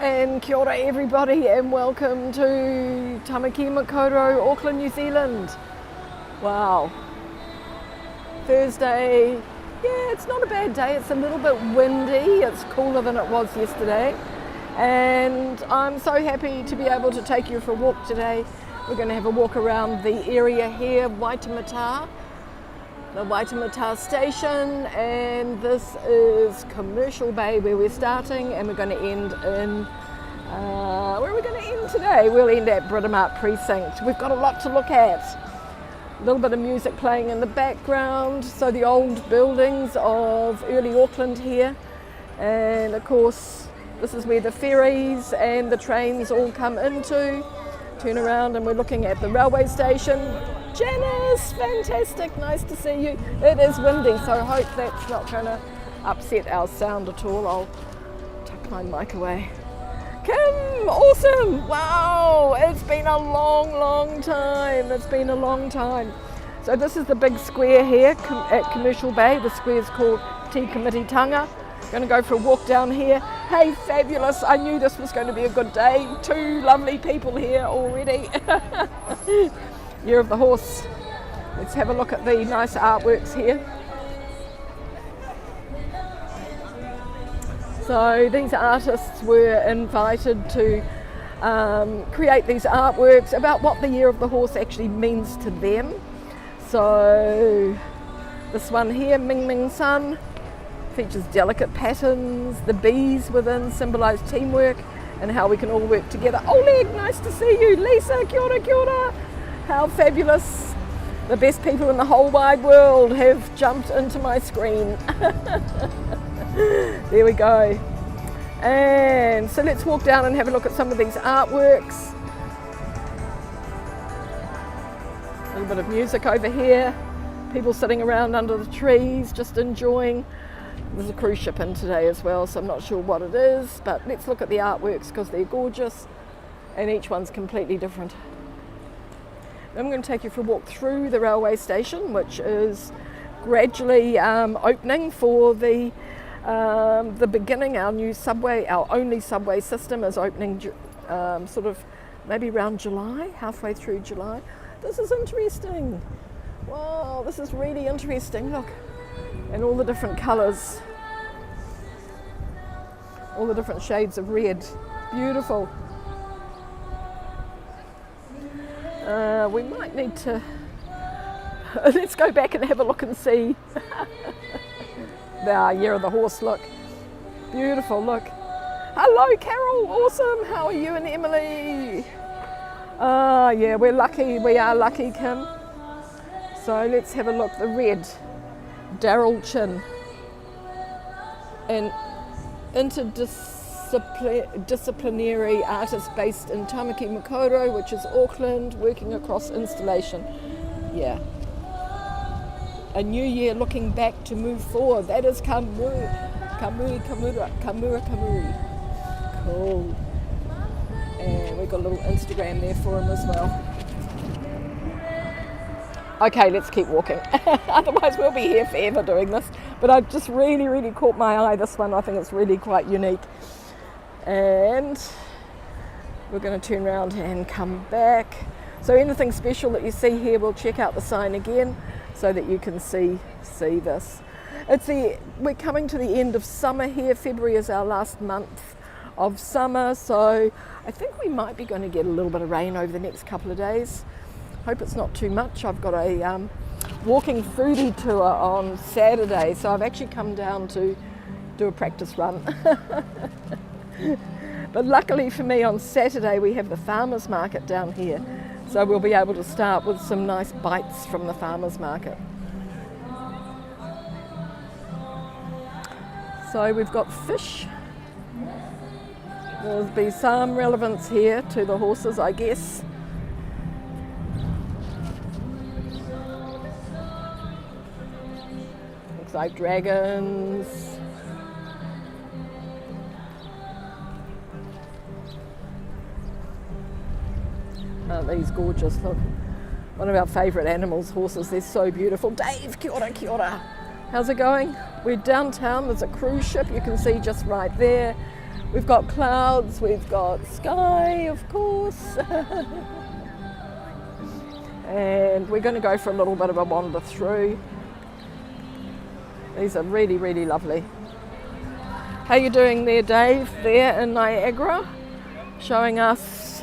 And kia ora everybody, and welcome to Tamaki Makaurau, Auckland, New Zealand. Wow. Thursday, yeah, it's not a bad day. It's a little bit windy. It's cooler than it was yesterday. And I'm so happy to be able to take you for a walk today. We're going to have a walk around the area here, Britomart, the Britomart station, and this is Commercial Bay where we're starting, and we're going to end in, where are we going to end today? We'll end at Britomart Precinct. We've got a lot to look at. A little bit of music playing in the background, so the old buildings of early Auckland here, and of course this is where the ferries and the trains all come into. Turn around and we're looking at the railway station. Janice, fantastic, nice to see you. It is windy, so I hope that's not going to upset our sound at all. I'll tuck my mic away. Kim, awesome, wow, it's been a long time. It's been a long time. So this is the big square here at Commercial Bay. The square's called Te Committee Tanga. Going to go for a walk down here. Hey, fabulous, I knew this was going to be a good day. Two lovely people here already. Year of the Horse. Let's have a look at the nice artworks here. So these artists were invited to create these artworks about what the Year of the Horse actually means to them. So this one here, Ming Ming Sun, features delicate patterns. The bees within symbolise teamwork and how we can all work together. Oleg, nice to see you. Lisa, kia ora, kia ora. How fabulous. The best people in the whole wide world have jumped into my screen. There we go. And so let's walk down and have a look at some of these artworks. A little bit of music over here. People sitting around under the trees, just enjoying. There's a cruise ship in today as well, so I'm not sure what it is, but let's look at the artworks because they're gorgeous and each one's completely different. I'm going to take you for a walk through the railway station, which is gradually opening for the beginning. Our new subway, our only subway system is opening sort of maybe around July, halfway through July. This is interesting. Wow, this is really interesting. Look. And all the different colours, all the different shades of red. Beautiful. We might need to, let's go back and have a look and see. The Year of the Horse, look. Beautiful, look. Hello Carol, awesome. How are you and Emily? Yeah, we're lucky, we are lucky, Kim. So let's have a look, the red. Daryl Chin, an interdisciplinary artist based in Tamaki Makaurau, which is Auckland, working across installation. Yeah. A new year looking back to move forward. That is Kamura. Cool. And we've got a little Instagram there for him as well. Okay, let's keep walking. Otherwise we'll be here forever doing this. But I've just really caught my eye, this one. I think it's really quite unique. And we're going to turn around and come back. So anything special that you see here, we'll check out the sign again so that you can see this. We're coming to the end of summer here. February is our last month of summer. So I think we might be going to get a little bit of rain over the next couple of days. Hope it's not too much. I've got a walking foodie tour on Saturday, so I've actually come down to do a practice run. But luckily for me, on Saturday we have the farmers market down here, so we'll be able to start with some nice bites from the farmers market. So we've got fish. There'll be some relevance here to the horses, I guess. Like dragons. Aren't these gorgeous? Look, one of our favourite animals, horses. They're so beautiful. Dave, kia ora, kia ora. How's it going? We're downtown. There's a cruise ship you can see just right there. We've got clouds, we've got sky, of course. And we're going to go for a little bit of a wander through. These are really, really lovely. How you doing there, Dave, there in Niagara? Showing us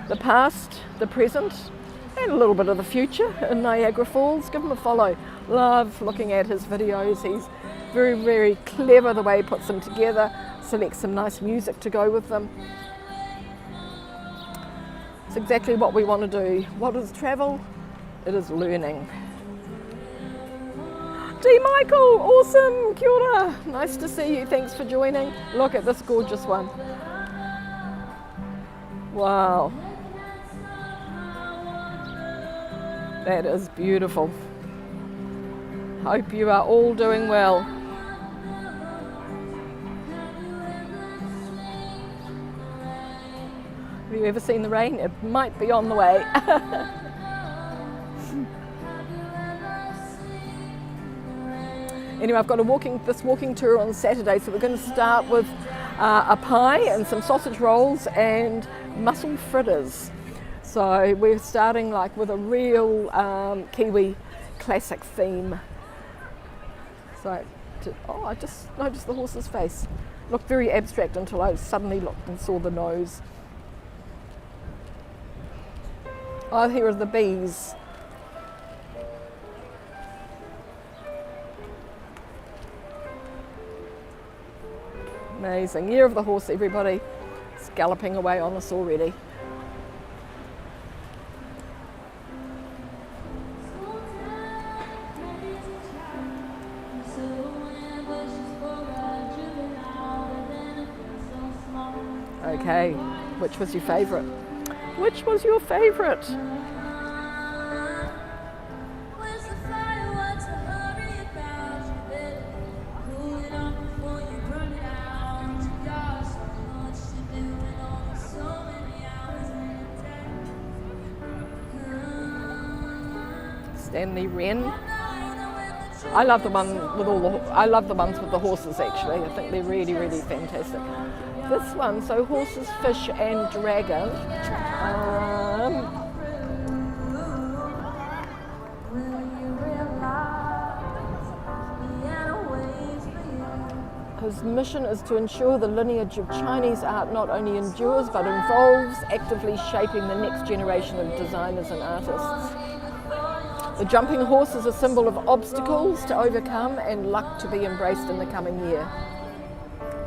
the past, the present, and a little bit of the future in Niagara Falls. Give him a follow. Love looking at his videos. He's very, very clever the way he puts them together, selects some nice music to go with them. It's exactly what we want to do. What is travel? It is learning. D. Michael, awesome, kia ora. Nice to see you, thanks for joining. Look at this gorgeous one. Wow. That is beautiful. Hope you are all doing well. Have you ever seen the rain? It might be on the way. Anyway, I've got this walking tour on Saturday, so we're going to start with a pie and some sausage rolls and mussel fritters. So we're starting like with a real Kiwi classic theme. So, I just noticed the horse's face. Looked very abstract until I suddenly looked and saw the nose. Oh, here are the bees. Amazing. Year of the horse, everybody. It's galloping away on us already. Okay, which was your favourite? Which was your favourite? Stanley Wren. I love the one with I love the ones with the horses actually. I think they're really, really fantastic. This one, so horses, fish and dragon. His mission is to ensure the lineage of Chinese art not only endures but involves actively shaping the next generation of designers and artists. The jumping horse is a symbol of obstacles to overcome and luck to be embraced in the coming year.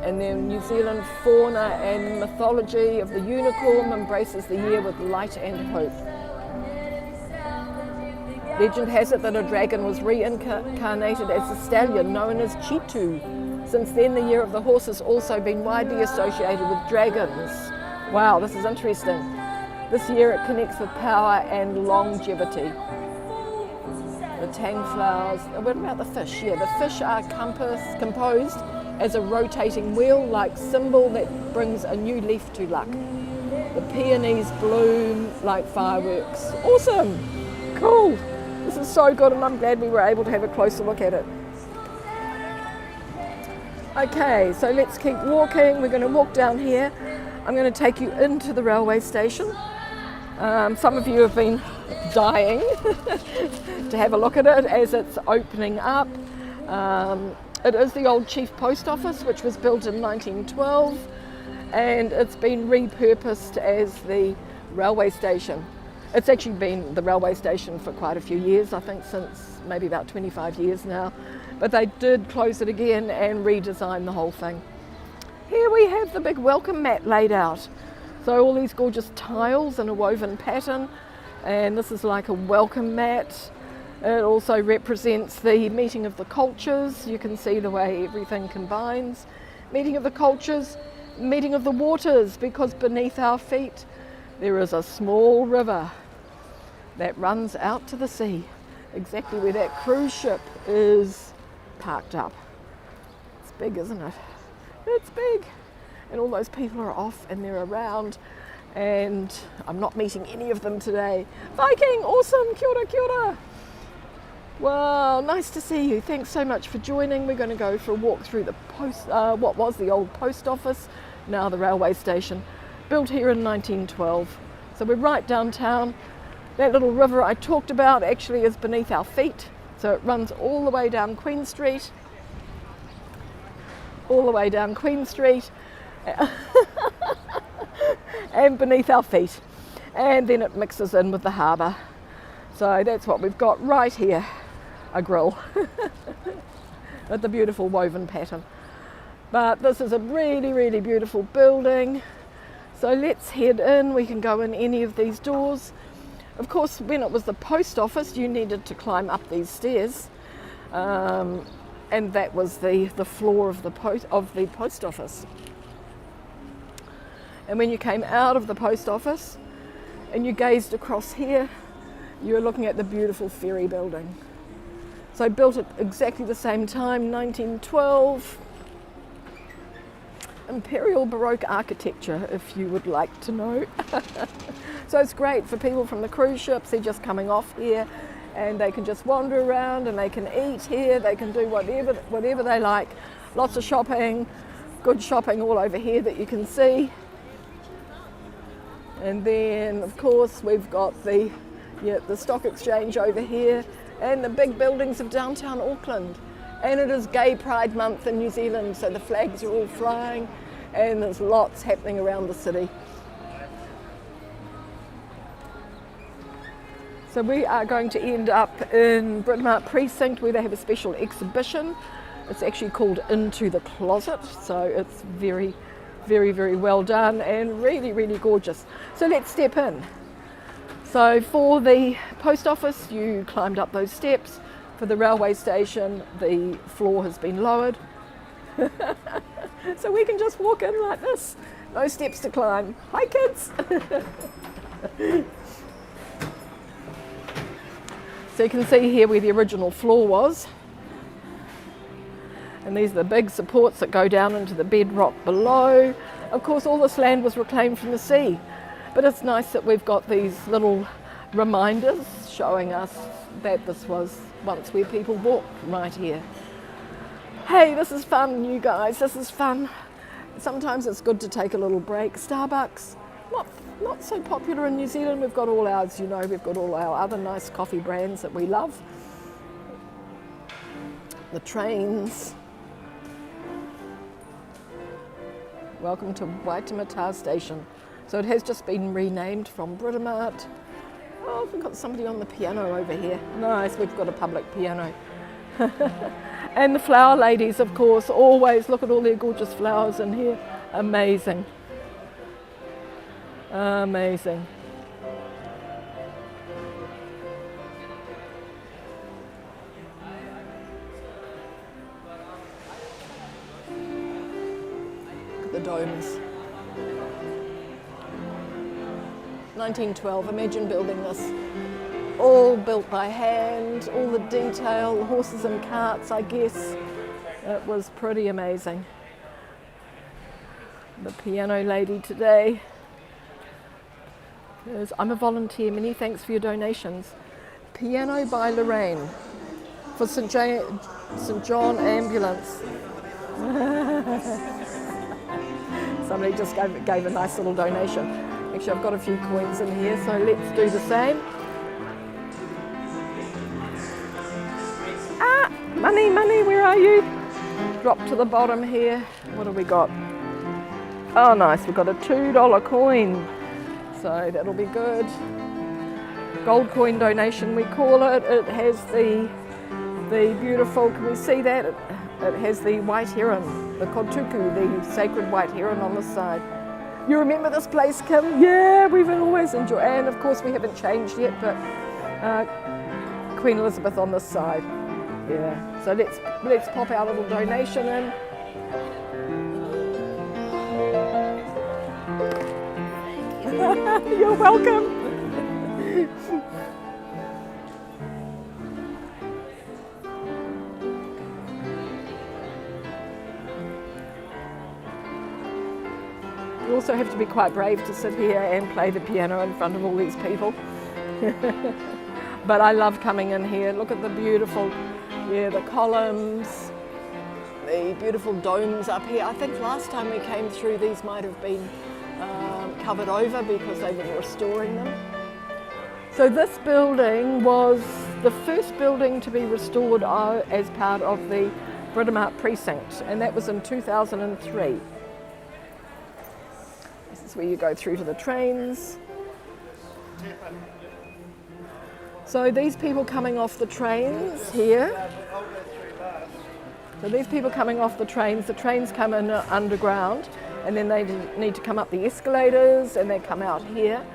And then New Zealand fauna and mythology of the unicorn embraces the year with light and hope. Legend has it that a dragon was reincarnated as a stallion known as Chitu. Since then, the year of the horse has also been widely associated with dragons. Wow, this is interesting. This year it connects with power and longevity. The tang flowers. What about the fish? Yeah, the fish are composed as a rotating wheel-like symbol that brings a new leaf to luck. The peonies bloom like fireworks. Awesome! Cool! This is so good and I'm glad we were able to have a closer look at it. Okay, so let's keep walking. We're going to walk down here. I'm going to take you into the railway station. Some of you have been dying to have a look at it as it's opening up. It is the old Chief Post Office, which was built in 1912, and it's been repurposed as the railway station. It's actually been the railway station for quite a few years, I think since maybe about 25 years now, but they did close it again and redesign the whole thing. Here we have the big welcome mat laid out. So all these gorgeous tiles in a woven pattern, and this is like a welcome mat. It also represents the meeting of the cultures. You can see the way everything combines. Meeting of the cultures, meeting of the waters, because beneath our feet there is a small river that runs out to the sea, exactly where that cruise ship is parked up. It's big, isn't it? It's big. And all those people are off and they're around, and I'm not meeting any of them today. Viking, awesome, kia ora, kia ora. Wow, nice to see you. Thanks so much for joining. We're going to go for a walk through the what was the old post office. now the railway station, built here in 1912. So we're right downtown. That little river I talked about actually is beneath our feet. So it runs all the way down Queen Street, and beneath our feet. And then it mixes in with the harbour. So that's what we've got right here, a grill with the beautiful woven pattern. But this is a really, really beautiful building. So let's head in. We can go in any of these doors. Of course, when it was the post office, you needed to climb up these stairs. And that was the floor of the post office. And when you came out of the post office and you gazed across here, you were looking at the beautiful ferry building. So built at exactly the same time, 1912. Imperial Baroque architecture, if you would like to know. So it's great for people from the cruise ships. They're just coming off here and they can just wander around and they can eat here. They can do whatever they like. Lots of shopping, good shopping all over here that you can see. And then of course we've got the stock exchange over here and the big buildings of downtown Auckland. And it is Gay Pride Month in New Zealand, so the flags are all flying and there's lots happening around the city. So we are going to end up in Britomart Precinct where they have a special exhibition. It's actually called Into the Closet, so it's very, very, very well done and really, really gorgeous. So let's step in. So for the post office, you climbed up those steps. For the railway station, the floor has been lowered. So we can just walk in like this. No steps to climb. Hi kids! So you can see here where the original floor was. And these are the big supports that go down into the bedrock below. Of course, all this land was reclaimed from the sea. But it's nice that we've got these little reminders showing us that this was once where people walked right here. Hey, this is fun, you guys, this is fun. Sometimes it's good to take a little break. Starbucks, not so popular in New Zealand. We've got all ours, you know, we've got all our other nice coffee brands that we love. The trains. Welcome to Britomart Station. So it has just been renamed from Britomart. Oh, we've got somebody on the piano over here. Nice, we've got a public piano. And the flower ladies, of course, always look at all their gorgeous flowers in here. Amazing. Amazing. Look at the domes. 1912, imagine building this. All built by hand, all the detail, horses and carts, I guess. It was pretty amazing. The piano lady today. I'm a volunteer, many thanks for your donations. Piano by Lorraine for St. John Ambulance. Somebody just gave a nice little donation. Actually, I've got a few coins in here, so let's do the same. Money, where are you? Drop to the bottom here. What have we got? Oh, nice, we've got a $2 coin. So that'll be good. Gold coin donation, we call it. It has the beautiful, can we see that? It has the white heron, the kotuku, the sacred white heron on the side. You remember this place, Kim? Yeah, we've always enjoyed, and of course we haven't changed yet, but Queen Elizabeth on this side. Yeah, so let's pop our little donation in. You're welcome. You also have to be quite brave to sit here and play the piano in front of all these people. But I love coming in here. Look at the beautiful, the columns. the beautiful domes up here. I think last time we came through, these might have been covered over because they were restoring them. So this building was the first building to be restored as part of the Britomart Precinct, and that was in 2003. This is where you go through to the trains. So these people coming off the trains here. So these people coming off the trains come in underground, and then they need to come up the escalators and they come out here.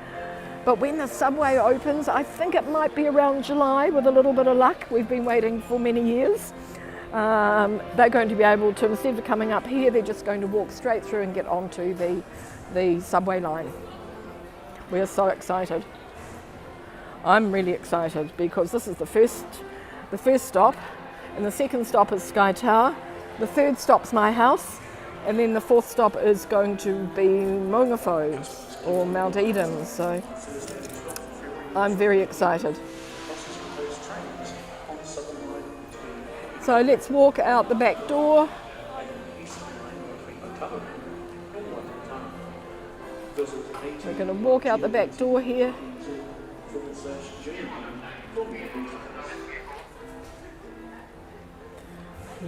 But when the subway opens, I think it might be around July with a little bit of luck. We've been waiting for many years. They're going to be able to, instead of coming up here, they're just going to walk straight through and get onto the subway line. We're so excited. I'm really excited because this is the first stop, and the second stop is Sky Tower. The third stop's my house, and then the fourth stop is going to be Maungawhau or Mount Eden. So I'm very excited. So let's walk out the back door. We're going to walk out the back door here.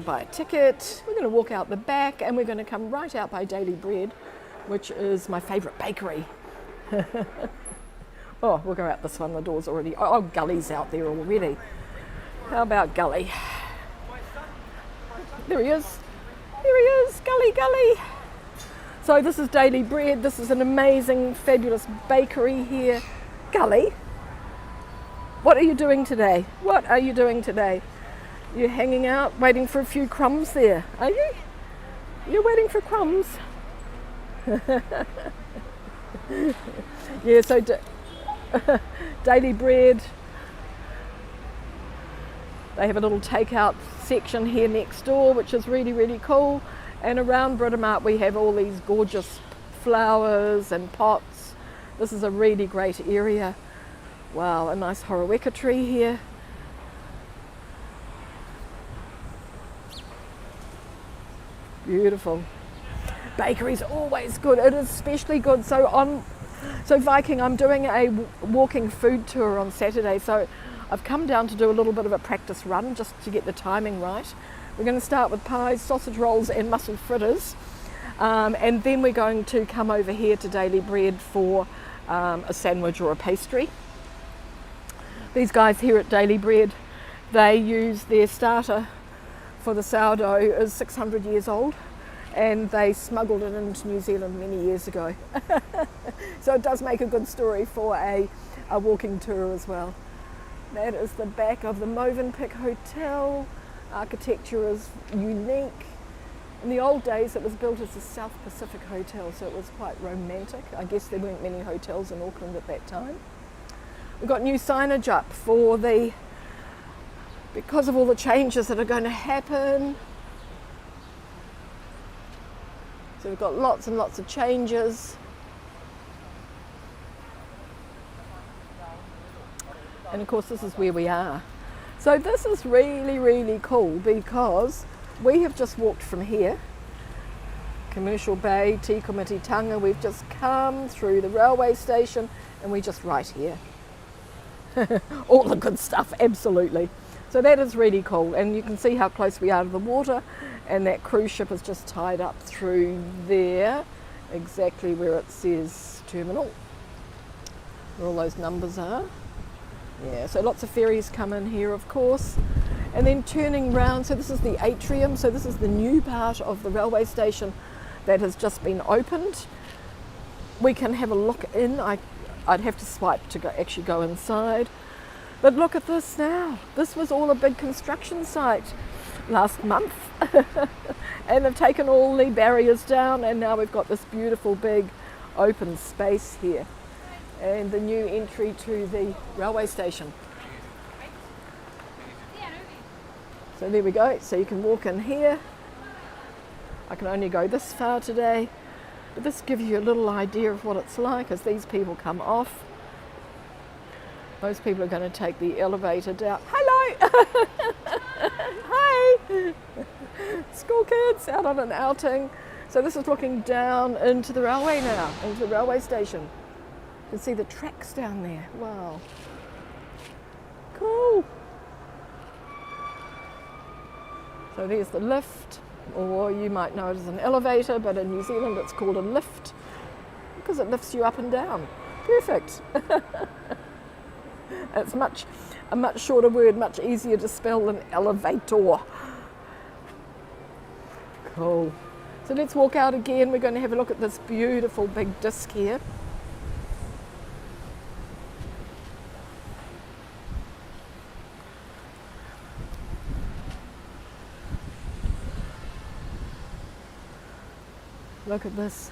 Buy a ticket. We're going to walk out the back and we're going to come right out by Daily Bread, which is my favourite bakery. Oh, we'll go out this one. The door's already... Oh, Gully's out there already. How about Gully? There he is. There he is. Gully. So this is Daily Bread. This is an amazing, fabulous bakery here. Gully, what are you doing today? What are you doing today? You're hanging out, waiting for a few crumbs there, are you? You're waiting for crumbs? Yeah, so Daily Bread. They have a little takeout section here next door, which is really, really cool. And around Britomart we have all these gorgeous flowers and pots. This is a really great area. Wow, a nice horoweka tree here. Beautiful. Bakery's always good. It is especially good. So Viking, I'm doing a walking food tour on Saturday. So I've come down to do a little bit of a practice run just to get the timing right. We're going to start with pies, sausage rolls and mussel fritters. And then we're going to come over here to Daily Bread for a sandwich or a pastry. These guys here at Daily Bread, they use their starter for the sourdough is 600 years old, and they smuggled it into New Zealand many years ago. So it does make a good story for a walking tour as well. That is the back of the Movenpick Hotel. Architecture is unique. In the old days it was built as a South Pacific hotel, so it was quite romantic. I guess there weren't many hotels in Auckland at that time. We've got new signage up because of all the changes that are going to happen. So we've got lots and lots of changes. And of course this is where we are. So this is really, really cool because we have just walked from here, Commercial Bay, Tikumititanga. We've just come through the railway station and we're just right here. All the good stuff, absolutely. So that is really cool, and you can see how close we are to the water, and that cruise ship is just tied up through there, exactly where it says terminal, where all those numbers are. Yeah, so lots of ferries come in here, of course. And then turning round, so this is the atrium, so this is the new part of the railway station that has just been opened. We can have a look in. I'd have to swipe to actually go inside. But look at this now. This was all a big construction site last month. And they've taken all the barriers down, and now we've got this beautiful big open space here. And the new entry to the railway station. So there we go. So you can walk in here. I can only go this far today. But this gives you a little idea of what it's like as these people come off. Those people are going to take the elevator down. Hello! Hi! School kids out on an outing. So this is looking down into the railway now, into the railway station. You can see the tracks down there. Wow. Cool. So there's the lift, or you might know it as an elevator, but in New Zealand it's called a lift because it lifts you up and down. Perfect. It's a much shorter word, much easier to spell than elevator. Cool. So let's walk out again. We're going to have a look at this beautiful big disc here. Look at this.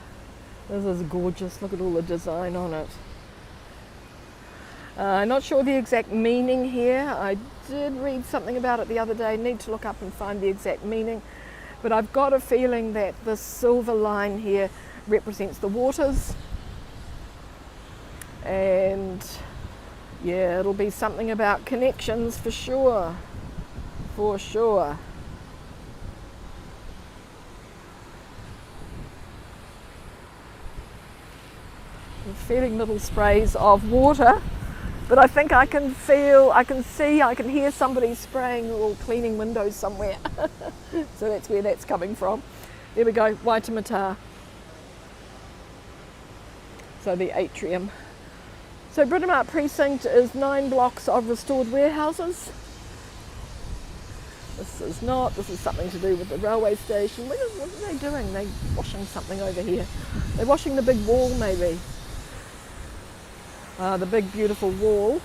This is gorgeous. Look at all the design on it. I'm not sure the exact meaning here. I did read something about it the other day. Need to look up and find the exact meaning. But I've got a feeling that the silver line here represents the waters. And yeah, it'll be something about connections for sure. For sure. I'm feeling little sprays of water, but I think I can hear somebody spraying or cleaning windows somewhere. So that's where that's coming from. There we go, Waitemata. So the atrium. So Britomart Precinct is 9 blocks of restored warehouses. This is something to do with the railway station. What are they doing? They're washing something over here. They're washing the big wall maybe. The big beautiful wall.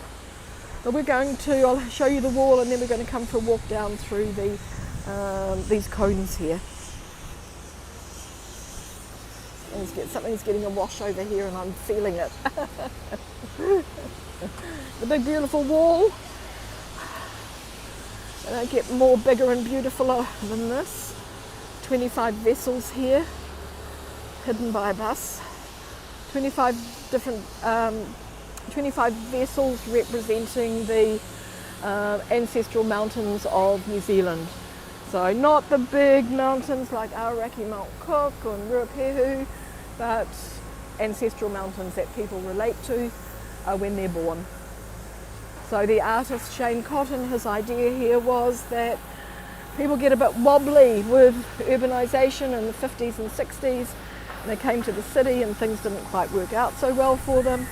But I'll show you the wall and then we're going to come for a walk down through these cones here. Something's getting a wash over here and I'm feeling it. The big beautiful wall. And I get more bigger and beautifuler than this. 25 vessels here, hidden by a bus. 25 different 25 vessels representing the ancestral mountains of New Zealand. So not the big mountains like Aoraki Mount Cook or Ruapehu, but ancestral mountains that people relate to when they're born. So the artist Shane Cotton, his idea here was that people get a bit wobbly with urbanisation in the 50s and 60s. And they came to the city and things didn't quite work out so well for them.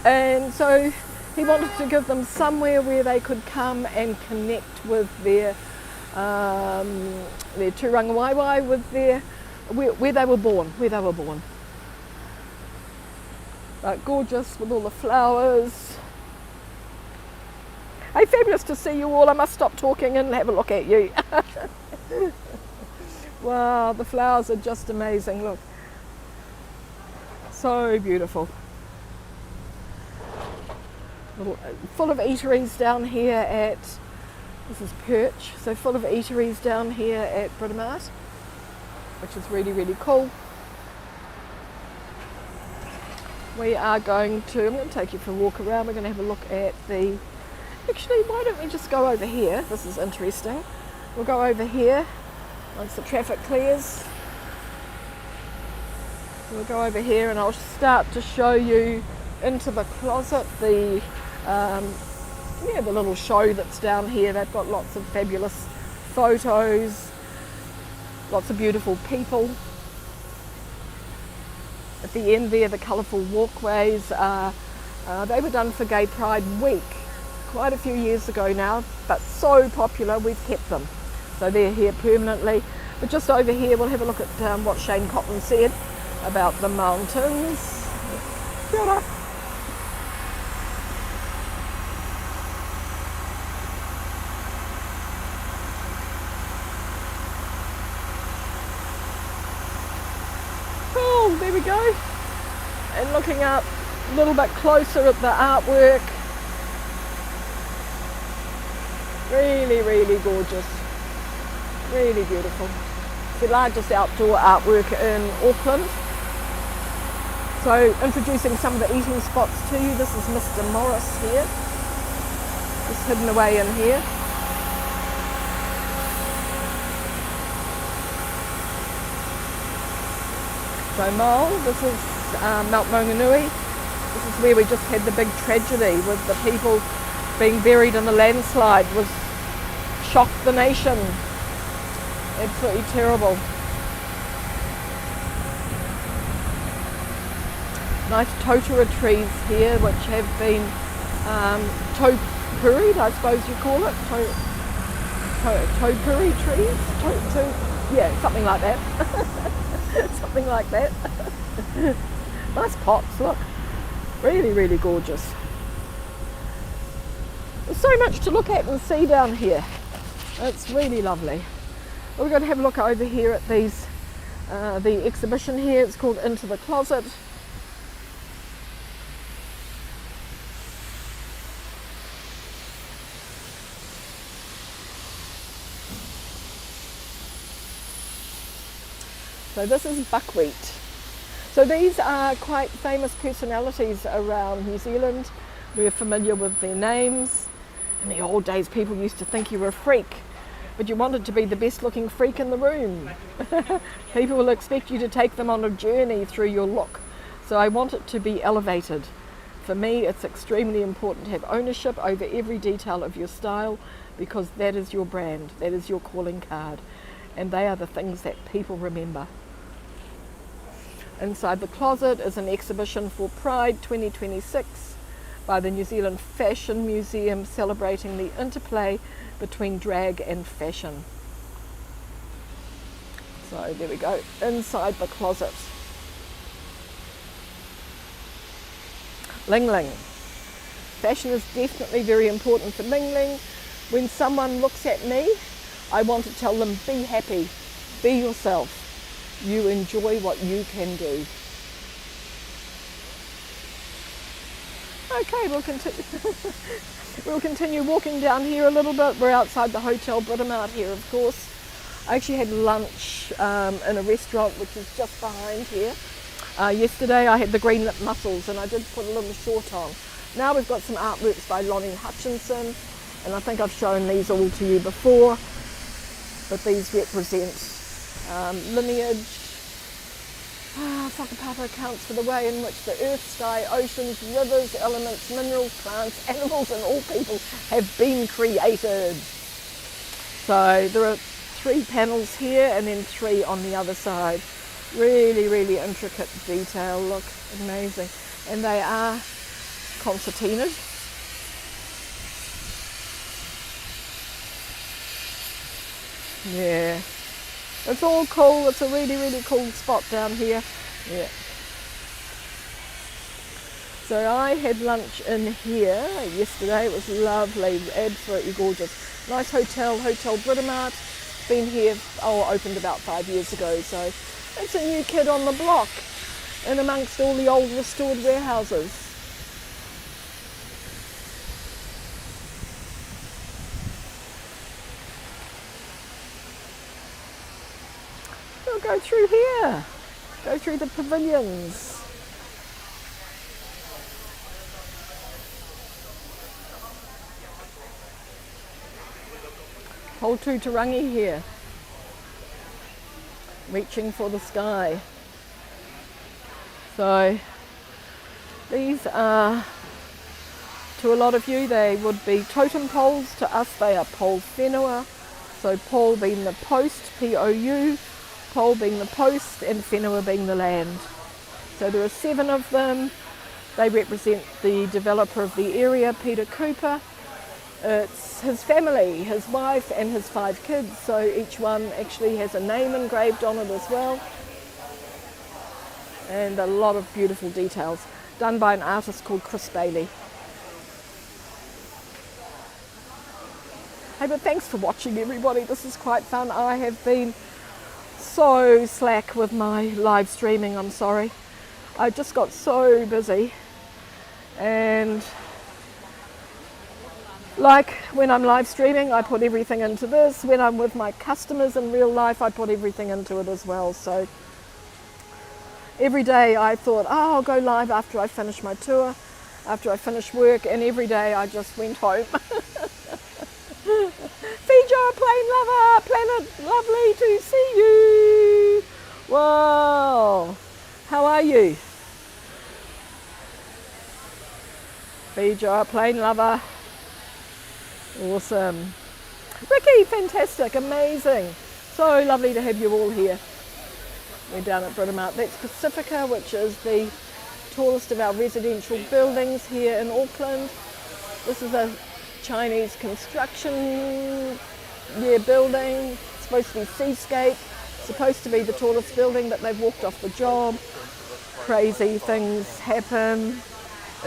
And so he wanted to give them somewhere where they could come and connect with their tūranga waiwai, with where they were born. But gorgeous with all the flowers. Hey, fabulous to see you all. I must stop talking and have a look at you. Wow, the flowers are just amazing. Look, so beautiful. Full of eateries down here at, this is Perch, so full of eateries down here at Britomart, which is really, really cool. I'm going to take you for a walk around. We're going to have a look at actually, why don't we just go over here? This is interesting. We'll go over here once the traffic clears. We'll go over here and I'll start to show you into the closet, the little show that's down here. They've got lots of fabulous photos, lots of beautiful people. At the end there, the colourful walkways, they were done for Gay Pride Week quite a few years ago now, but so popular we've kept them. So they're here permanently. But just over here we'll have a look at what Shane Cotton said about the mountains. Kia ora. Cool, there we go. And looking up a little bit closer at the artwork. Really, really gorgeous. Really beautiful. It's the largest outdoor artwork in Auckland. So introducing some of the eating spots to you. This is Mr. Morris here. Just hidden away in here. So Mole, this is Mount Maunganui. This is where we just had the big tragedy with the people being buried in the landslide. Was shocked the nation. Absolutely terrible. Nice totara trees here, which have been topuried, I suppose you call it. Topuri trees? Yeah, something like that. Something like that. Nice pots, look. Really, really gorgeous. There's so much to look at and see down here. It's really lovely. We're going to have a look over here at these, the exhibition here. It's called Into the Closet. So this is buckwheat. So these are quite famous personalities around New Zealand. We're familiar with their names. In the old days, people used to think you were a freak, but you wanted to be the best looking freak in the room. People will expect you to take them on a journey through your look. So I want it to be elevated. For me, it's extremely important to have ownership over every detail of your style, because that is your brand, that is your calling card, and they are the things that people remember. Inside the Closet is an exhibition for Pride 2026 by the New Zealand Fashion Museum, celebrating the interplay between drag and fashion. So there we go, inside the Closet. Ling Ling. Fashion is definitely very important for Ling Ling. When someone looks at me, I want to tell them, be happy, be yourself. You enjoy what you can do. Okay, we'll continue walking down here a little bit. We're outside the Hotel Britomart here, of course. I actually had lunch in a restaurant which is just behind here. Yesterday I had the green lip mussels, and I did put a little short on. Now we've got some artworks by Lonnie Hutchinson, and I think I've shown these all to you before, but these represent lineage. Whakapapa accounts for the way in which the earth, sky, oceans, rivers, elements, minerals, plants, animals and all people have been created. So there are 3 panels here and then 3 on the other side. Really, really intricate detail, look, amazing. And they are concertinaed. Yeah. It's all cool. It's a really, really cool spot down here. Yeah. So I had lunch in here yesterday. It was lovely, absolutely gorgeous. Nice hotel, Hotel Britomart. Been here, opened about 5 years ago. So it's a new kid on the block, in amongst all the old restored warehouses. We'll go through here, go through the pavilions. Whole Tūtarangi here, reaching for the sky. So these are, to a lot of you, they would be totem poles. To us, they are pole whenua. So pole being the post, P-O-U, pole being the post, and whenua being the land. So there are 7 of them. They represent the developer of the area, Peter Cooper. It's his family, his wife and his 5 kids, so each one actually has a name engraved on it as well. And a lot of beautiful details, done by an artist called Chris Bailey. Hey, but thanks for watching, everybody. This is quite fun. I have been so slack with my live streaming, I'm sorry. I just got so busy, and like when I'm live streaming, I put everything into this. When I'm with my customers in real life, I put everything into it as well. So every day I thought, oh, I'll go live after I finish my tour, after I finish work, and every day I just went home. Fijo, plane lover, planet, lovely to see you. Wow. How are you? Bejo, plane lover. Awesome. Ricky, fantastic, amazing. So lovely to have you all here. We're down at Britomart. That's Pacifica, which is the tallest of our residential buildings here in Auckland. This is a Chinese construction building. It's supposed to be seascape. Supposed to be the tallest building, but they've walked off the job. Crazy things happen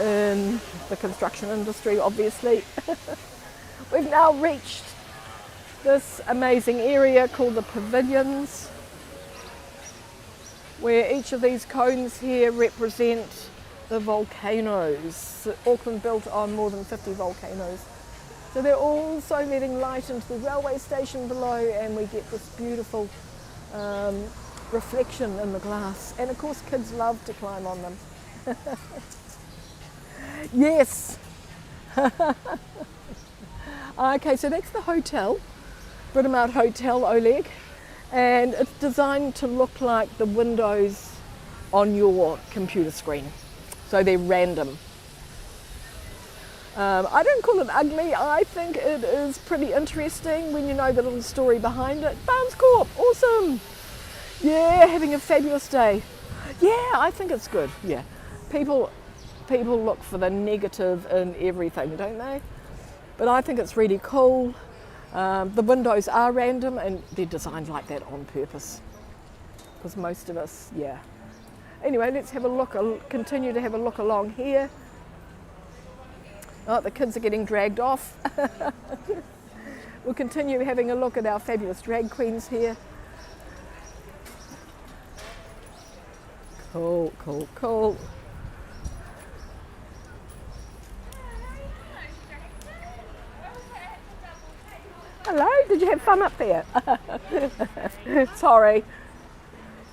in the construction industry, obviously. We've now reached this amazing area called the pavilions, where each of these cones here represent the volcanoes. Auckland built on more than 50 volcanoes. So they're also letting light into the railway station below, and we get this beautiful reflection in the glass. And of course kids love to climb on them. Yes. Okay, so that's the hotel, Britomart Hotel Oleg, and it's designed to look like the windows on your computer screen. So they're random. I don't call it ugly. I think it is pretty interesting when you know the little story behind it. Barnes Corp, awesome. Yeah, having a fabulous day. Yeah, I think it's good. Yeah, people look for the negative in everything, don't they? But I think it's really cool. The windows are random and they're designed like that on purpose. Because most of us, yeah. Anyway, let's have a look, continue to have a look along here. Oh, the kids are getting dragged off. We'll continue having a look at our fabulous drag queens here. Cool, cool, cool. Hello, did you have fun up there? Sorry.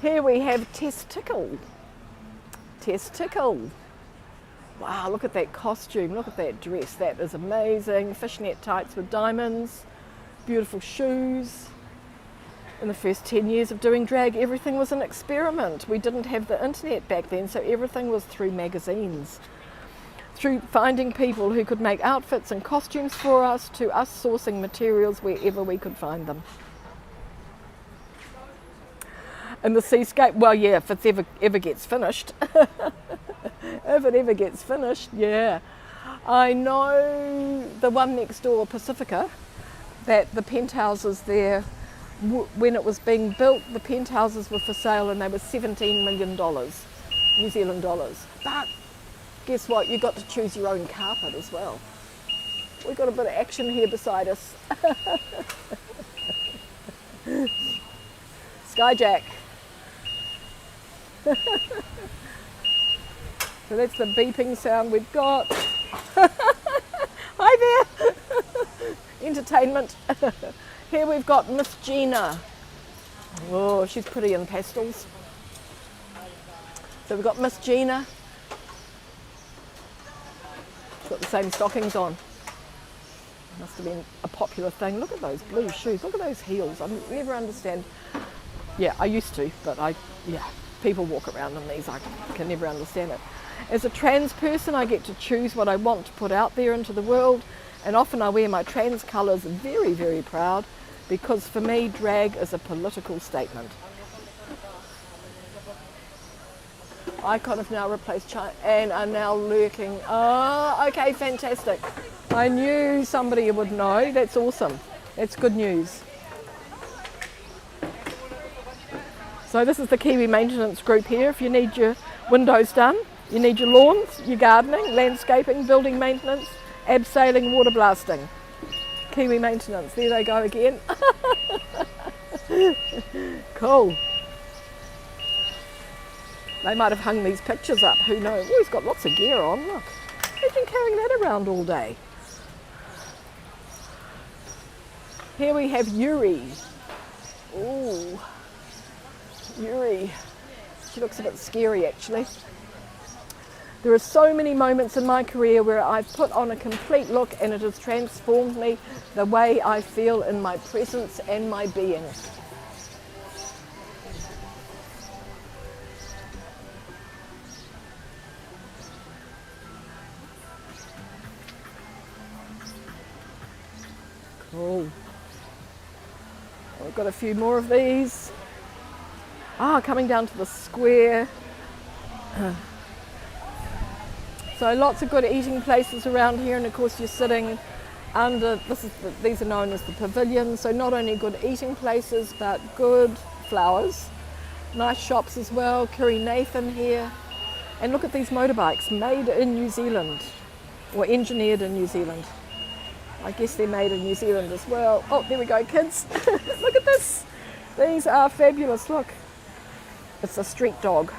Here we have Testicle. Testicle. Wow, look at that costume, look at that dress. That is amazing. Fishnet tights with diamonds, beautiful shoes. In the first 10 years of doing drag, everything was an experiment. We didn't have the internet back then, so everything was through magazines. Through finding people who could make outfits and costumes for us, to us sourcing materials wherever we could find them. And the seascape, well, yeah, if it ever gets finished. If it ever gets finished, yeah. I know the one next door, Pacifica, that the penthouses there, when it was being built, the penthouses were for sale and they were $17 million, New Zealand dollars. But guess what? You got to choose your own carpet as well. We've got a bit of action here beside us. Skyjack. So that's the beeping sound we've got. Hi there. Entertainment. Here we've got Miss Gina. Oh, she's pretty in pastels. So we've got Miss Gina. She's got the same stockings on. Must have been a popular thing. Look at those blue shoes. Look at those heels. I never understand. Yeah, I used to, but people walk around in these. I can never understand it. As a trans person, I get to choose what I want to put out there into the world, and often I wear my trans colours very, very proud, because for me, drag is a political statement. Icon have now replaced China and are now lurking. Oh, okay, fantastic. I knew somebody would know. That's awesome. That's good news. So this is the Kiwi maintenance group here. If you need your windows done, you need your lawns, your gardening, landscaping, building maintenance, abseiling, water blasting. Kiwi maintenance, there they go again. Cool. They might have hung these pictures up, who knows. Oh, he's got lots of gear on, look. Imagine carrying that around all day. Here we have Yuri. Ooh, Yuri. She looks a bit scary actually. There are so many moments in my career where I've put on a complete look and it has transformed me, the way I feel in my presence and my being. Cool. I've got a few more of these. Coming down to the square. So lots of good eating places around here, and of course you're sitting under, these are known as the pavilions, so not only good eating places but good flowers. Nice shops as well. Kiri Nathan here. And look at these motorbikes, made in New Zealand, or engineered in New Zealand. I guess they're made in New Zealand as well. Oh, there we go, kids. Look at this. These are fabulous, look. It's a street dog.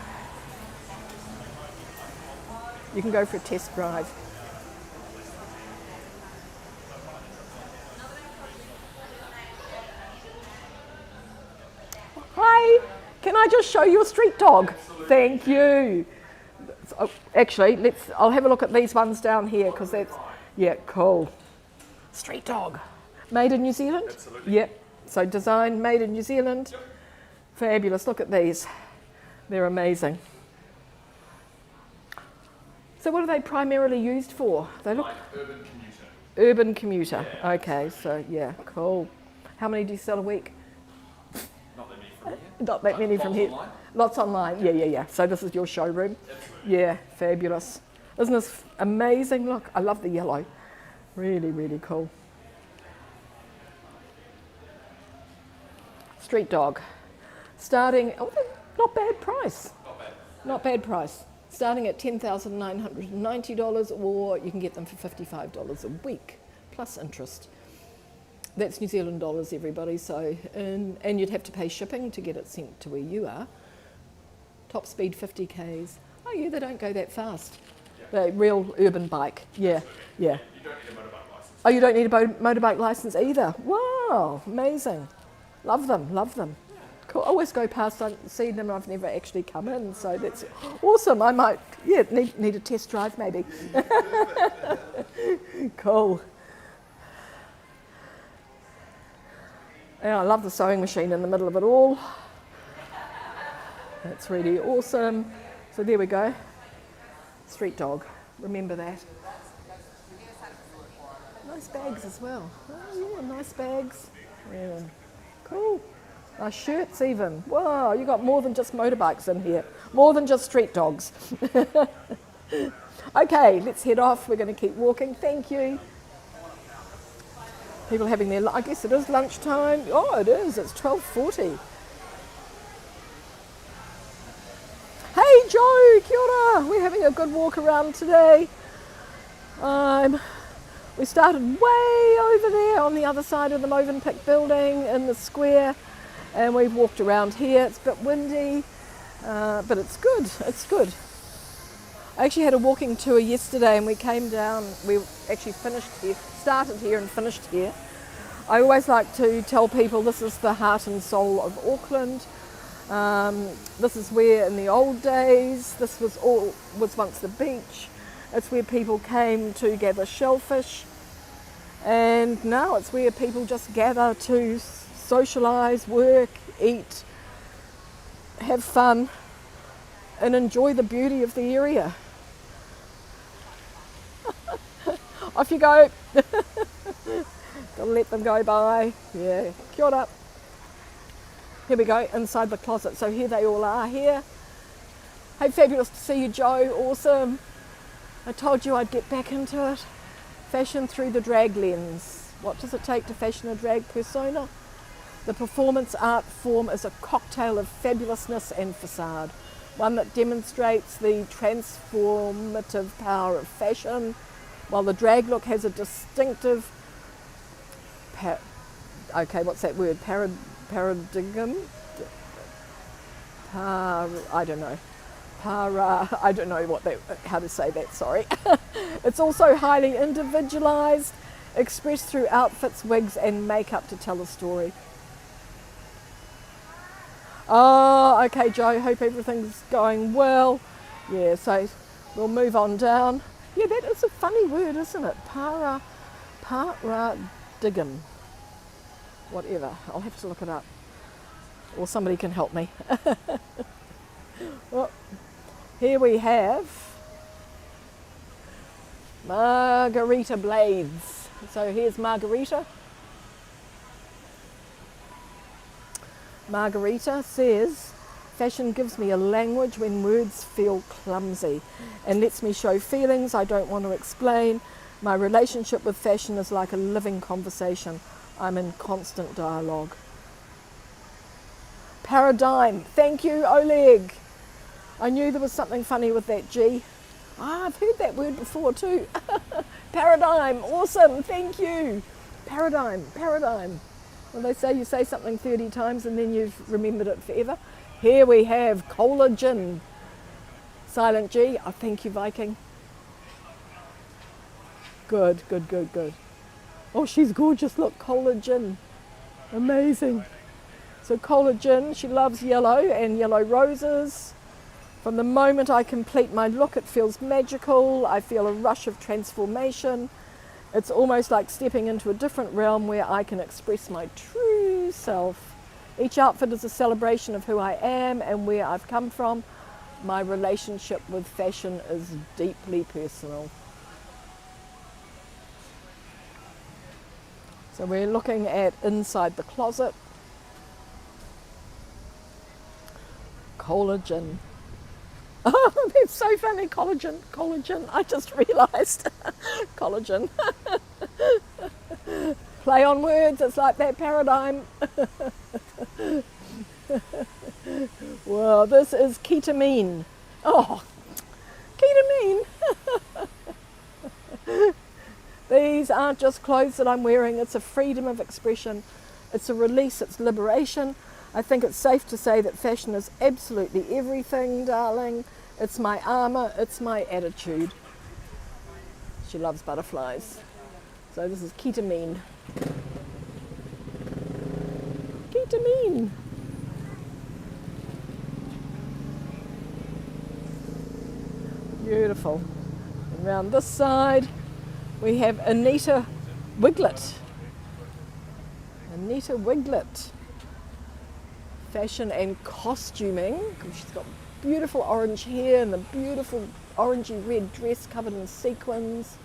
You can go for a test drive. Hi, can I just show you a street dog? Absolutely. Thank you. Oh, actually, I'll have a look at these ones down here because that's, yeah, cool. Street dog. Made in New Zealand? Absolutely. Yep. So designed, made in New Zealand. Yep. Fabulous. Look at these. They're amazing. So what are they primarily used for? They look like urban commuter. Urban commuter. Yeah, okay, so yeah, cool. How many do you sell a week? Not that many from here. Not that many from here. Online. Lots online. Yeah. So this is your showroom. Absolutely. Yeah, fabulous. Isn't this amazing? Look, I love the yellow. Really, really cool. Street dog. Starting, not bad price. Not bad. Not bad price. Starting at $10,990, or you can get them for $55 a week, plus interest. That's New Zealand dollars, everybody. So, and you'd have to pay shipping to get it sent to where you are. Top speed 50 k's. Oh yeah, they don't go that fast. Yeah. The real urban bike. Yeah. You don't need a motorbike license. Oh, you don't need a motorbike license either. Wow, amazing. Love them, love them. Cool. I always go past, I see them, I've never actually come in, so that's awesome. I might, need a test drive maybe. Cool. Yeah, I love the sewing machine in the middle of it all. That's really awesome. So there we go. Street dog, remember that. Nice bags as well. Oh yeah, nice bags. Yeah. Cool. Nice shirts even. Wow, you got more than just motorbikes in here. More than just street dogs. Okay, let's head off. We're going to keep walking. Thank you. People having their, I guess it is lunchtime. Oh, it is. It's 12:40. Hey, Joe. Kia ora. We're having a good walk around today. We started way over there on the other side of the Movenpick building in the square. And we've walked around here. It's a bit windy, but it's good. It's good. I actually had a walking tour yesterday, and we came down. We actually finished here, started here, and finished here. I always like to tell people this is the heart and soul of Auckland. This is where, in the old days, this was once the beach. It's where people came to gather shellfish, and now it's where people just gather to socialise, work, eat, have fun, and enjoy the beauty of the area. Off you go. Gotta let them go by. Yeah, kia ora. Here we go, inside the closet. So here they all are here. Hey, fabulous to see you, Joe. Awesome. I told you I'd get back into it. Fashion through the drag lens. What does it take to fashion a drag persona? The performance art form is a cocktail of fabulousness and facade, one that demonstrates the transformative power of fashion, while the drag look has a distinctive, what's that word? Paradigm? I don't know. I don't know how to say that, sorry. It's also highly individualised, expressed through outfits, wigs and makeup to tell a story. Oh, okay, Joe, hope everything's going well. Yeah, so we'll move on down. Yeah, that is a funny word, isn't it? Paradigm. Whatever, I'll have to look it up. Or somebody can help me. Well, here we have Margarita blades. So here's Margarita. Margarita says, fashion gives me a language when words feel clumsy and lets me show feelings I don't want to explain. My relationship with fashion is like a living conversation. I'm in constant dialogue. Paradigm. Thank you, Oleg. I knew there was something funny with that G. I've heard that word before too. Paradigm. Awesome. Thank you. Paradigm. Paradigm. Well, they say you say something 30 times and then you've remembered it forever. Here we have collagen. Silent G. Oh, thank you, Viking. Good, good, good, good. Oh, she's gorgeous. Look, collagen. Amazing. So collagen, she loves yellow and yellow roses. From the moment I complete my look, it feels magical. I feel a rush of transformation. It's almost like stepping into a different realm where I can express my true self. Each outfit is a celebration of who I am and where I've come from. My relationship with fashion is deeply personal. So we're looking at inside the closet. Collagen. Oh, that's so funny. Collagen, collagen. I just realised. Collagen. Play on words, it's like that paradigm. Well, this is ketamine. Oh, ketamine. These aren't just clothes that I'm wearing, it's a freedom of expression. It's a release, it's liberation. I think it's safe to say that fashion is absolutely everything, darling. It's my armour, it's my attitude. She loves butterflies. So this is ketamine. Ketamine. Beautiful. And around this side we have Anita Wiglet. Anita Wiglet. Fashion and costuming. She's got beautiful orange hair and the beautiful orangey red dress covered in sequins.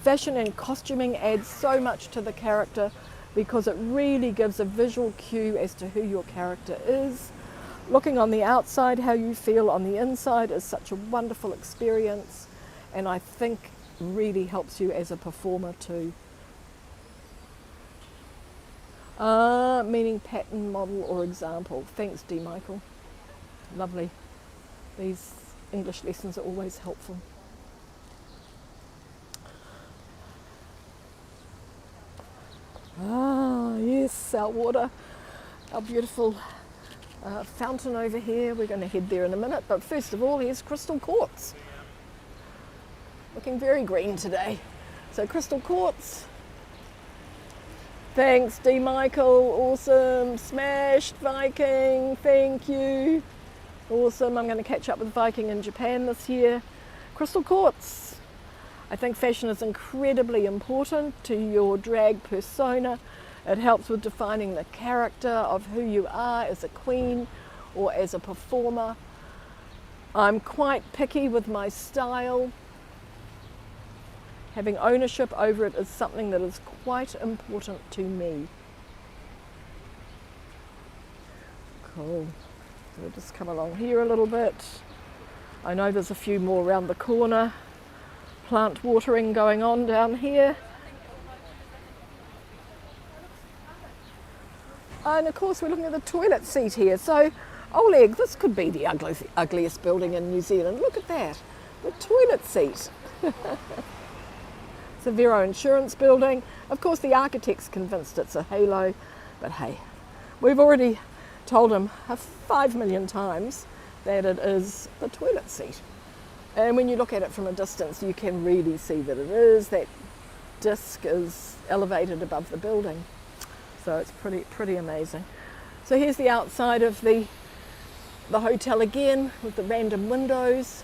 Fashion and costuming adds so much to the character because it really gives a visual cue as to who your character is. Looking on the outside, how you feel on the inside is such a wonderful experience, and I think really helps you as a performer too. Meaning pattern, model or example. Thanks, D. Michael. Lovely. These English lessons are always helpful. Ah, yes, our water, our beautiful fountain over here. We're going to head there in a minute, but first of all, here's crystal quartz. Looking very green today. So crystal quartz. Thanks, D. Michael. Awesome. Smashed, Viking. Thank you. Awesome. I'm going to catch up with Viking in Japan this year. Crystal quartz. I think fashion is incredibly important to your drag persona. It helps with defining the character of who you are as a queen or as a performer. I'm quite picky with my style. Having ownership over it is something that is quite important to me. Cool. So we'll just come along here a little bit. I know there's a few more around the corner. Plant watering going on down here. And of course we're looking at the toilet seat here. So Oleg, this could be the ugliest building in New Zealand. Look at that, the toilet seat. It's a Vero Insurance building. Of course the architect's convinced it's a halo, but hey, we've already told him 5 million times that it is the toilet seat. And when you look at it from a distance, you can really see that it is. That disc is elevated above the building. So it's pretty amazing. So here's the outside of the hotel again with the random windows.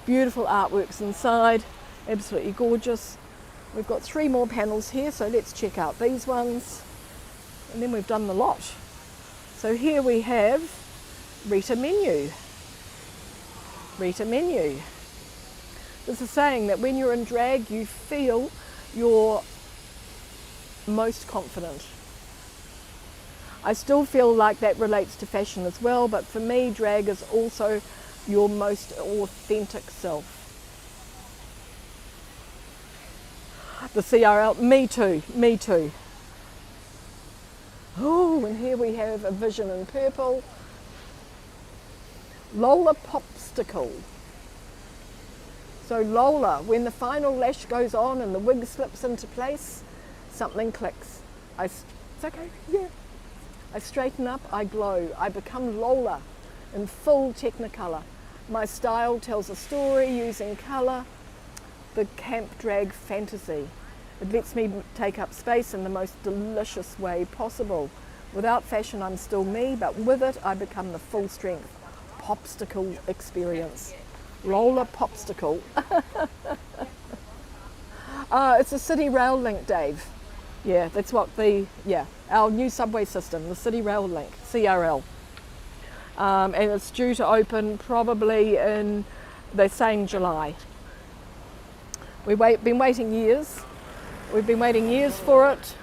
Beautiful artworks inside, absolutely gorgeous. We've got 3 more panels here, so let's check out these ones. And then we've done the lot. So here we have Rita Menu. Rita Menu. This is saying that when you're in drag, you feel you're most confident. I still feel like that relates to fashion as well, but for me, drag is also your most authentic self. The CRL, me too, me too. Oh, and here we have a vision in purple. Lola Popsicle. So Lola, when the final lash goes on and the wig slips into place, something clicks. It's okay, yeah. I straighten up, I glow. I become Lola in full Technicolor. My style tells a story using colour, the camp drag fantasy. It lets me take up space in the most delicious way possible. Without fashion, I'm still me, but with it, I become the full strength popsicle experience. Lola Popsicle. It's a city rail link, Dave. Yeah, that's what our new subway system, the city rail link, CRL. And it's due to open probably in, they're saying July. We've been waiting years. We've been waiting years for it.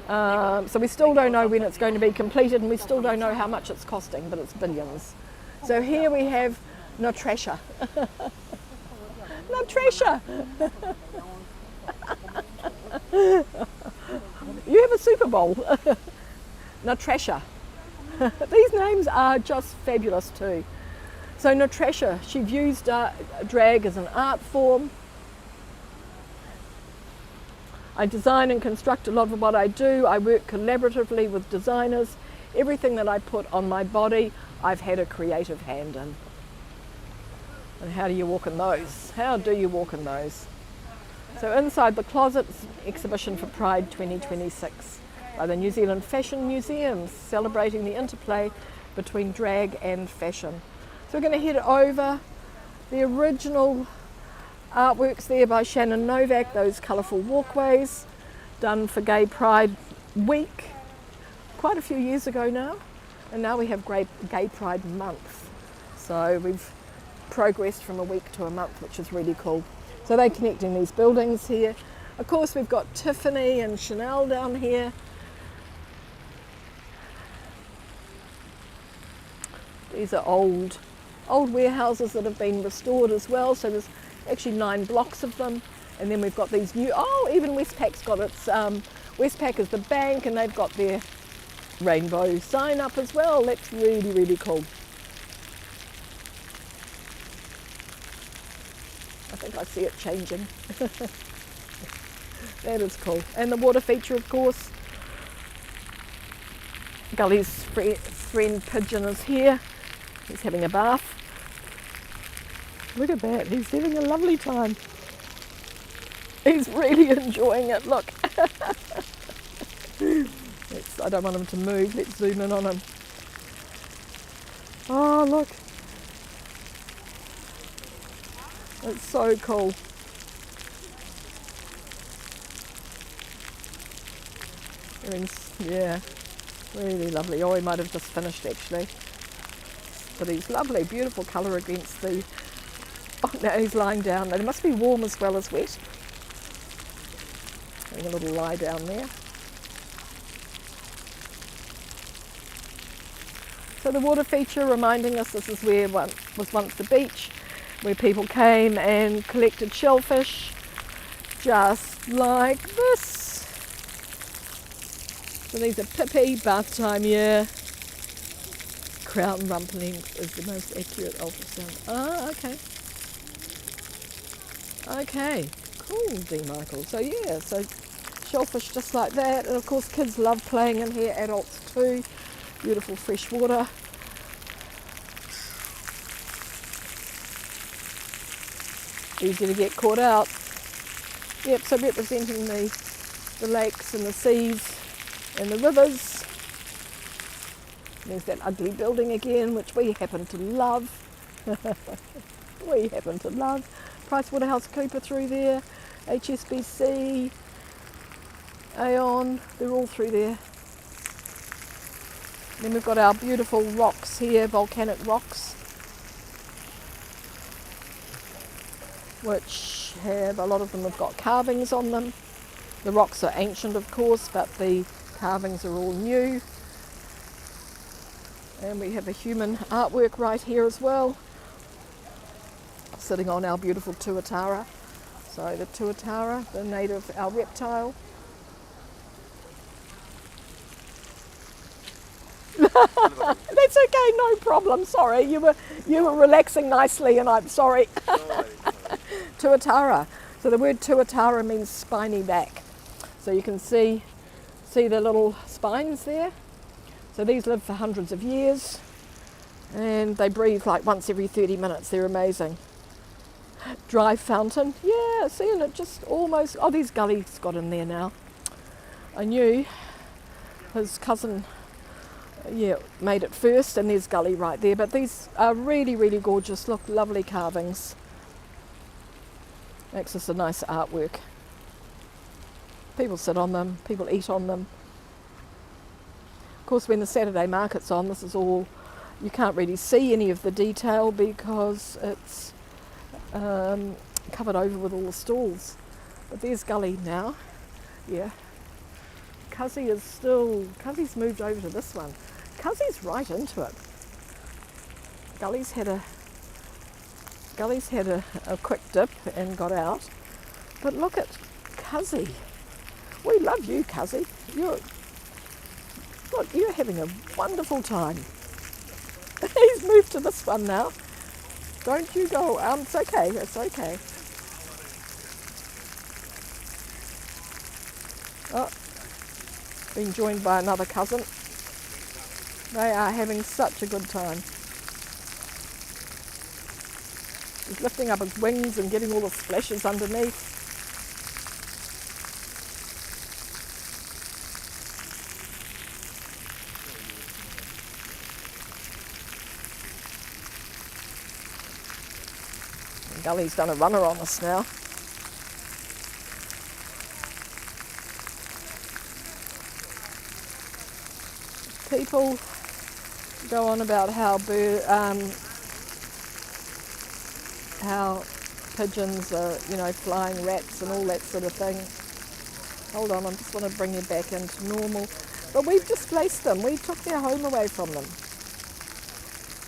So we still don't know when it's going to be completed, and we still don't know how much it's costing, but it's billions. So here we have Notresha. Notresha! You have a Super Bowl. Notresha. These names are just fabulous too. So Notresha, she views drag as an art form. I design and construct a lot of what I do. I work collaboratively with designers. Everything that I put on my body, I've had a creative hand in. And how do you walk in those? How do you walk in those? So inside the closet's exhibition for Pride 2026 by the New Zealand Fashion Museum, celebrating the interplay between drag and fashion. So we're going to head over the original artworks there by Shannon Novak, those colourful walkways done for Gay Pride Week quite a few years ago now, and now we have Gay Pride Month. So we've progressed from a week to a month, which is really cool. So they're connecting these buildings here. Of course, we've got Tiffany and Chanel down here. These are old warehouses that have been restored as well. So there's actually 9 blocks of them. And then we've got these new, even Westpac's got its, Westpac is the bank, and they've got their rainbow sign up as well. That's really, really cool. I think I see it changing. That is cool. And the water feature, of course. Gully's friend Pigeon is here. He's having a bath. Look at that, he's having a lovely time. He's really enjoying it, look. I don't want him to move, let's zoom in on him. Oh, look. It's so cool. Yeah, really lovely. Oh, he might have just finished actually. But he's lovely, beautiful colour against the... Oh, now he's lying down. It must be warm as well as wet. Having a little lie down there. So the water feature reminding us this is where was once the beach, where people came and collected shellfish, just like this. So these are Pippi, bath time, yeah. Crown rump length is the most accurate ultrasound. Ah, okay. Okay, cool, D. Michael. So yeah, so shellfish just like that. And of course kids love playing in here, adults too. Beautiful fresh water. Easy to get caught out. Yep, so representing the lakes and the seas and the rivers. There's that ugly building again, which we happen to love. We happen to love. PricewaterhouseCoopers through there, HSBC, Aon, they're all through there. Then we've got our beautiful rocks here, volcanic rocks, which have, a lot of them have got carvings on them. The rocks are ancient, of course, but the carvings are all new. And we have a human artwork right here as well, sitting on our beautiful tuatara. So the tuatara, the native, our reptile. That's okay, no problem. Sorry, you were relaxing nicely, and I'm sorry. Tuatara. So the word tuatara means spiny back. So you can see the little spines there. So these live for hundreds of years, and they breathe like once every 30 minutes. They're amazing. Dry fountain. Yeah, see, and it just almost. Oh, these gullies got in there now. I knew his cousin. Yeah, made it first, and there's gully right there. But these are really, really gorgeous. Look, lovely carvings. Makes this a nice artwork. People sit on them, people eat on them. Of course, when the Saturday market's on, this is all, you can't really see any of the detail because it's covered over with all the stalls. But there's gully now. Yeah. Cuzzy's moved over to this one. Cuzzy's right into it. Gully's had a quick dip and got out. But look at Cuzzy. We love you, Cuzzy. You're having a wonderful time. He's moved to this one now. Don't you go. It's okay. It's okay. Oh, being joined by another cousin. They are having such a good time. He's lifting up his wings and getting all the splashes underneath. And Gully's done a runner on us now. People go on about how pigeons are, flying rats and all that sort of thing. Hold on, I just want to bring you back into normal. But we've displaced them. We took their home away from them.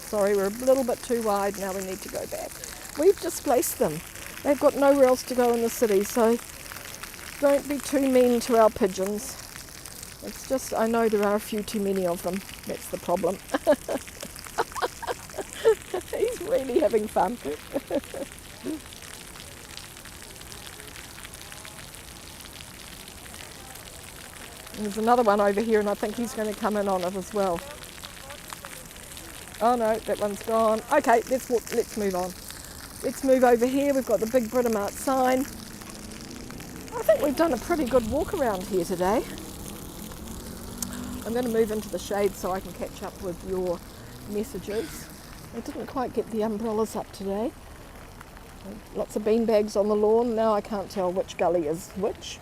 Sorry, we're a little bit too wide. Now we need to go back. We've displaced them. They've got nowhere else to go in the city, so don't be too mean to our pigeons. It's just, I know there are a few too many of them. That's the problem. He's really having fun. There's another one over here, and I think he's going to come in on it as well. Oh no, that one's gone. Okay, let's move on. Let's move over here. We've got the big Britomart sign. I think we've done a pretty good walk around here today. I'm going to move into the shade so I can catch up with your messages. I didn't quite get the umbrellas up today. Lots of bean bags on the lawn. Now I can't tell which gully is which.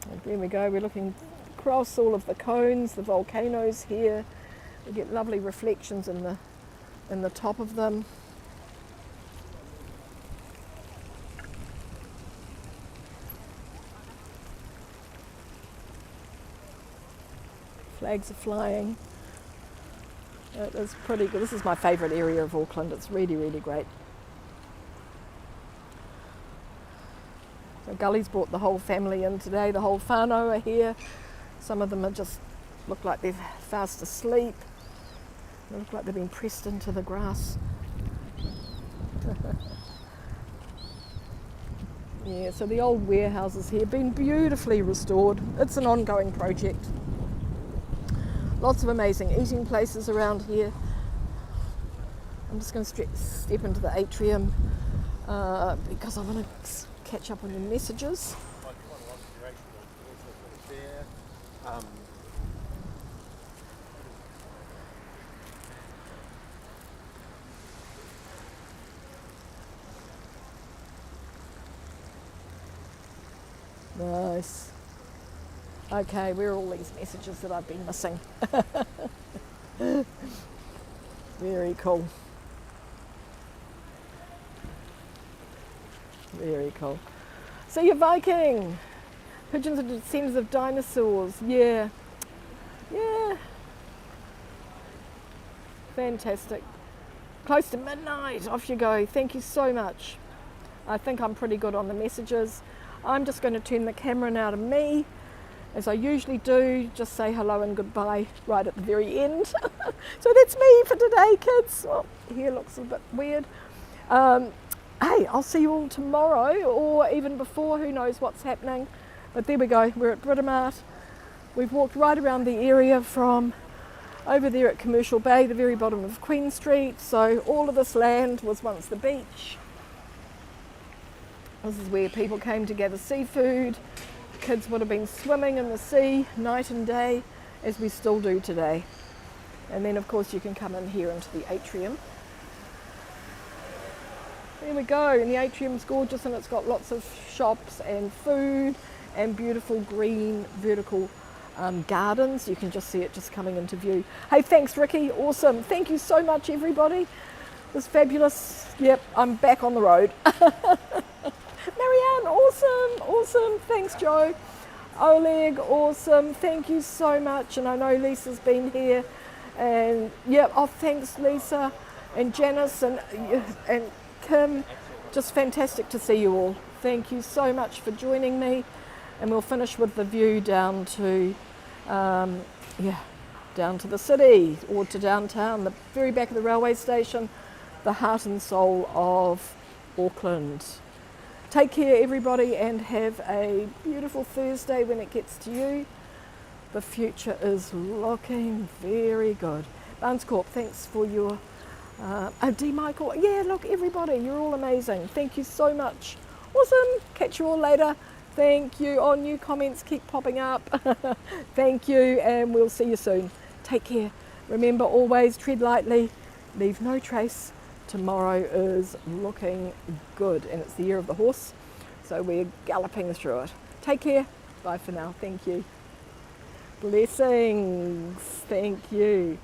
And there we go. We're looking across all of the cones, the volcanoes here. We get lovely reflections in the top of them. Flags are flying. It is pretty good. This is my favourite area of Auckland. It's really, really great. So Gully's brought the whole family in today. The whole whānau are here. Some of them are just look like they're fast asleep. They look like they've been pressed into the grass. Yeah, so the old warehouses here have been beautifully restored. It's an ongoing project. Lots of amazing eating places around here. I'm just going to step into the atrium because I want to catch up on your messages. Nice. Okay, where are all these messages that I've been missing? Very cool. Very cool. See you, Viking. Pigeons are descendants of dinosaurs. Yeah. Yeah. Fantastic. Close to midnight. Off you go. Thank you so much. I think I'm pretty good on the messages. I'm just going to turn the camera now to me, as I usually do. Just say hello and goodbye right at the very end. So that's me for today, kids. Well, hair looks a bit weird. Hey, I'll see you all tomorrow, or even before. Who knows what's happening. But there we go. We're at Britomart. We've walked right around the area from over there at Commercial Bay, the very bottom of Queen Street. So all of this land was once the beach. This is where people came to gather seafood. Kids would have been swimming in the sea night and day, as we still do today. And then of course you can come in here into the atrium. There we go, and the atrium's gorgeous, and it's got lots of shops and food and beautiful green vertical gardens. You can just see it just coming into view. Hey, thanks Ricky, awesome. Thank you so much everybody. It was fabulous. Yep, I'm back on the road. Marianne, awesome. Thanks Joe. Oleg, awesome. Thank you so much. And I know Lisa's been here. And yeah, oh thanks Lisa and Janice and Kim. Just fantastic to see you all. Thank you so much for joining me. And we'll finish with the view down to down to the city, or to downtown, the very back of the railway station, the heart and soul of Auckland. Take care everybody, and have a beautiful Thursday when it gets to you. The future is looking very good. Barnes Corp, thanks for your D Michael. Yeah, look everybody, you're all amazing. Thank you so much. Awesome. Catch you all later. Thank you. Oh, new comments keep popping up. Thank you, and we'll see you soon. Take care. Remember, always tread lightly, leave no trace. Tomorrow is looking good, and it's the year of the horse, so we're galloping through it. Take care. Bye for now. Thank you. Blessings. Thank you.